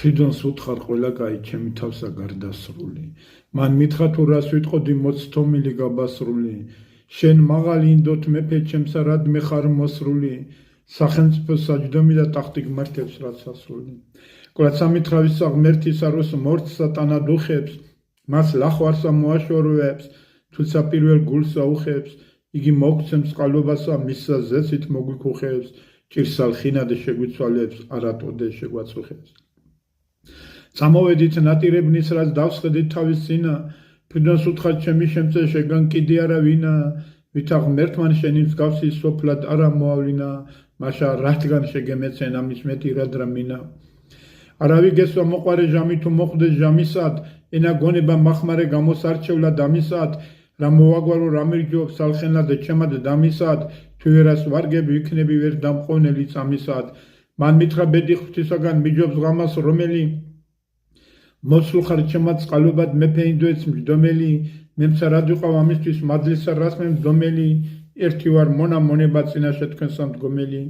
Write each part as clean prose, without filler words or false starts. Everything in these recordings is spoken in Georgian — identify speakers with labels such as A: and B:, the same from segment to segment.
A: ფრიდონს უთხარ ყველა კაი ჩემი თავსა გარდასრული მან მითხრა თუ რას ვიტყოდი მოცთომილი გაბასრული შენ მაღალი ინდოთ მეფე ჩემსა რად მე ხარ მოსრული სახელმწიფო საჯდომი და ტახტი გმართებს რაც ასრული კვლაცა მითხრა ვისა ღმერთისა როს მორცსა ტანად უხებს მას ლახვარსა მოაშორვებს თულსა პირველ გულსა უხებს იგი მოგცემს წყალობასა მისსა ზესით მოგვიქუხებს ჭირსალ ხინადე შეგვიცვალებს არატოდე შეგვაწუხებს წამოვედით ნატირებნის რაც დავსხედით თავის წინა ფრიდონს უთხარ ჩემი შემწე შეგან კიდე არა ვინა ვითა ღმერთმან შენი მსგავსი სოფლად არა მოავლინა მაშა რადგან შეგემეცენ ამის მეტი რადრა მინა არავი გესვა მოყარე ჟამი თუ მოხვდეს ჟამისად ენა გონება მახმარე გამოსარჩევლად ამისად რა მოვაგვარო რა მერჯობ სალხენლადე ჩემად დამისად თუ ვერას ვარგები ვიქნები ვერ დამყოვნელი წამისად მან მითხრა ბედი ღვთისაგან მიჯობს ღამას რომელი მოსულ ხარ ჩემად წყალობად მეფე ინდოეთს მჯდომელი მემცა რად ვიყავ ამისთვის მადლისა რას მე მდგომელი ერთი ვარ მონა მონება წინაშე თქვენსა მდგომელი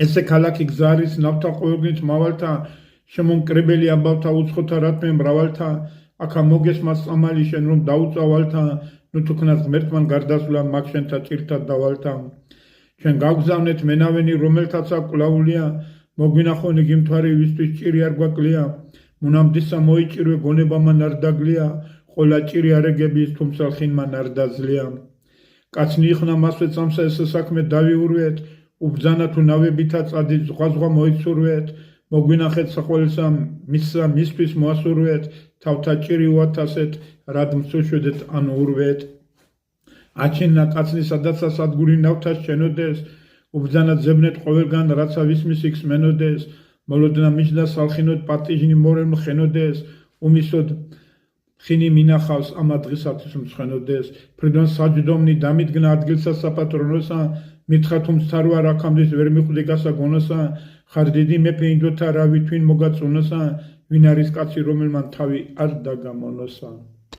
A: ესე ქალაქი გზა არის ნავთა ყოველგნით მავალთა შემონკრებელი ამბავთა უცხოთა რატმე მრავალთა აქა მოგესმას წამალი შენ რომ დაუწავალთა ნუ თქნას ღმერთმან გარდასვლა მაგ შენთა ჭირთა დავალთა ჩვენ გავგზავნეთ მენავენი რომელთაცა კვლაულია მოგვინახონ იგი მთვარი ვისთვის ჭირი არ გვაკლია მონამდისა მოიჭირვე გონებამან არ დაგლია ყოლა ჭირი არეგების თუმცა ხინმან არ დაძლია კაცნი იხნა მასვე წამსა ეს საქმე დავიურვეთ უბძანა თუ ნავებითა წადი ზღვაზღვა მოიცურვეთ მოგვინახეთ საყოველსა მისსა მისთვის მოასურვეთ თავთა ჭირი უათასეთ რად მსუშვედეთ ან ურვეთ აჩენა კაცნი სადაცა სადგური ნავთას შენოდეს უბძანა ძებნეთ ყოველგან რაცა ვისმის იქს მენოდეს მოლოდნა მიჯდა სალხინოდ პატიჟნი მორემ ხენოდეს უმისოდ ხინი მინახავს ამა დღისათვის მსხენოდეს ფრიდონ საჯდომნი დამიდგნა ადგილსა საპატრონოსა მითხრა თუ მცარვარ აქამდე ვერ მიხვდი გასაგონოსა ხარ დიდი მეფე ინდოთა რავი თვინ მოგაწუნოსა ვინ არის კაცი რომელმან თავი არ დაგამონოსა